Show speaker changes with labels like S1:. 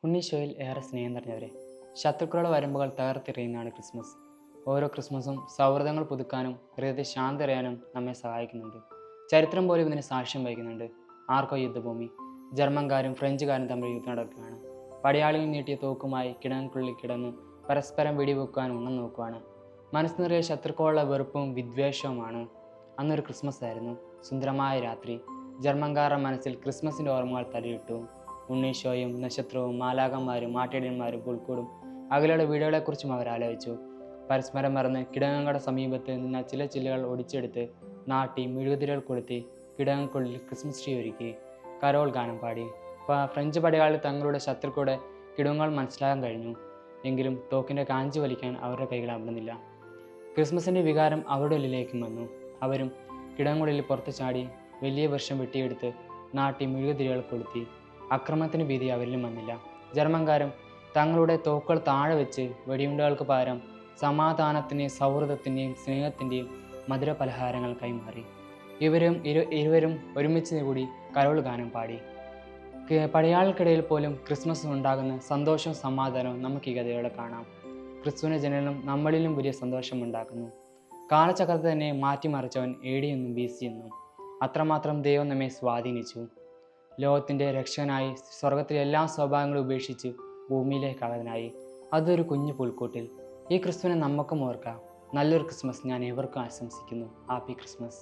S1: ഉണ്ണീശോയിൽ ഏറെ സ്നേഹം നിറഞ്ഞവരെ, ശത്രുക്കളുടെ വരമ്പുകൾ തകർത്തെറിയുന്നതാണ് ക്രിസ്മസ്. ഓരോ ക്രിസ്മസും സൗഹൃദങ്ങൾ പുതുക്കാനും ഹൃദയത്തെ ശാന്തരയാനും നമ്മെ സഹായിക്കുന്നുണ്ട്. ചരിത്രം പോലും ഇതിന് സാക്ഷ്യം വഹിക്കുന്നുണ്ട്. ആർക്കോ യുദ്ധഭൂമി, ജർമ്മൻകാരും ഫ്രഞ്ചുകാരും തമ്മിൽ യുദ്ധം നടക്കുകയാണ്. പടയാളികൾ നീട്ടിയ തോക്കുമായി കിടങ്ങൾക്കുള്ളിൽ കിടന്നു പരസ്പരം വെടിവെക്കുവാൻ ഉണ്ണം നോക്കുവാണ്. മനസ്സ് നിറയെ ശത്രുക്കളുള്ള വെറുപ്പും വിദ്വേഷവുമാണ്. അന്നൊരു ക്രിസ്മസ് ആയിരുന്നു. സുന്ദരമായ രാത്രി. ജർമ്മൻകാരുടെ മനസ്സിൽ ക്രിസ്മസിൻ്റെ ഓർമ്മകൾ തലയിട്ടു. ഉണ്ണീശോയും നക്ഷത്രവും മാലാഖന്മാരും മാട്ടിടയന്മാരും പുൽക്കൂടും അകലെയുടെ വീടുകളെക്കുറിച്ചും അവർ ആലോചിച്ചു. പരസ്പരം മറന്ന് കിടങ്ങങ്ങളുടെ സമീപത്ത് നിന്ന ചില ചില്ലുകൾ ഒടിച്ചെടുത്ത് നാട്ടി മെഴുകുതിരികൾ കൊളുത്തി കിടങ്ങൾക്കുള്ളിൽ ക്രിസ്മസ് ട്രീ ഒരുക്കി കരോൾ ഗാനം പാടി. ഫ്രഞ്ച് പടയാളി തങ്ങളുടെ ശത്രുക്കളുടെ കിടങ്ങുകൾ മനസ്സിലാക്കാൻ കഴിഞ്ഞു. എങ്കിലും തോക്കിൻ്റെ കാഞ്ചി വലിക്കാൻ അവരുടെ കൈകൾ അവിടുന്നില്ല. ക്രിസ്മസിൻ്റെ വികാരം അവരുടെ ഉള്ളിലേക്കും വന്നു. അവരും കിടങ്ങുള്ളിൽ പുറത്ത് ചാടി വലിയ വൃക്ഷം വെട്ടിയെടുത്ത് നാട്ടി മെഴുകുതിരികൾ കൊളുത്തി. അക്രമത്തിന് ഭീതി അവരിലും വന്നില്ല. ജർമ്മൻകാരും തങ്ങളുടെ തോക്കുകൾ താഴെ വെച്ച് വെടിയുണ്ടകൾക്ക് പകരം സമാധാനത്തിൻ്റെയും സൗഹൃദത്തിൻ്റെയും സ്നേഹത്തിൻ്റെയും മധുര പലഹാരങ്ങൾ കൈമാറി. ഇരുവരും ഒരുമിച്ച് കൂടി കരോൾ ഗാനം പാടി. പടയാളികൾക്കിടയിൽ പോലും ക്രിസ്മസ് ഉണ്ടാകുന്ന സന്തോഷവും സമാധാനവും നമുക്ക് ഈ കഥയോടെ കാണാം. ക്രിസ്തുവിൻ്റെ ജനനം നമ്മളിലും വലിയ സന്തോഷമുണ്ടാക്കുന്നു. കാലചക്രത്തെ തന്നെ മാറ്റിമറിച്ചവൻ AD എന്നും BC എന്നും. അത്രമാത്രം ദൈവം നമ്മെ സ്വാധീനിച്ചു. ലോകത്തിൻ്റെ രക്ഷകനായി സ്വർഗത്തിലെ എല്ലാ സ്വഭാവങ്ങളും ഉപേക്ഷിച്ച് ഭൂമിയിലേക്ക് ആഗതനായി. അതൊരു കുഞ്ഞു പുൽക്കൂട്ടിൽ. ഈ ക്രിസ്തുവിനെ നമുക്കും ഓർക്കാം. നല്ലൊരു ക്രിസ്മസ് ഞാൻ ഏവർക്കും ആശംസിക്കുന്നു. Happy Christmas.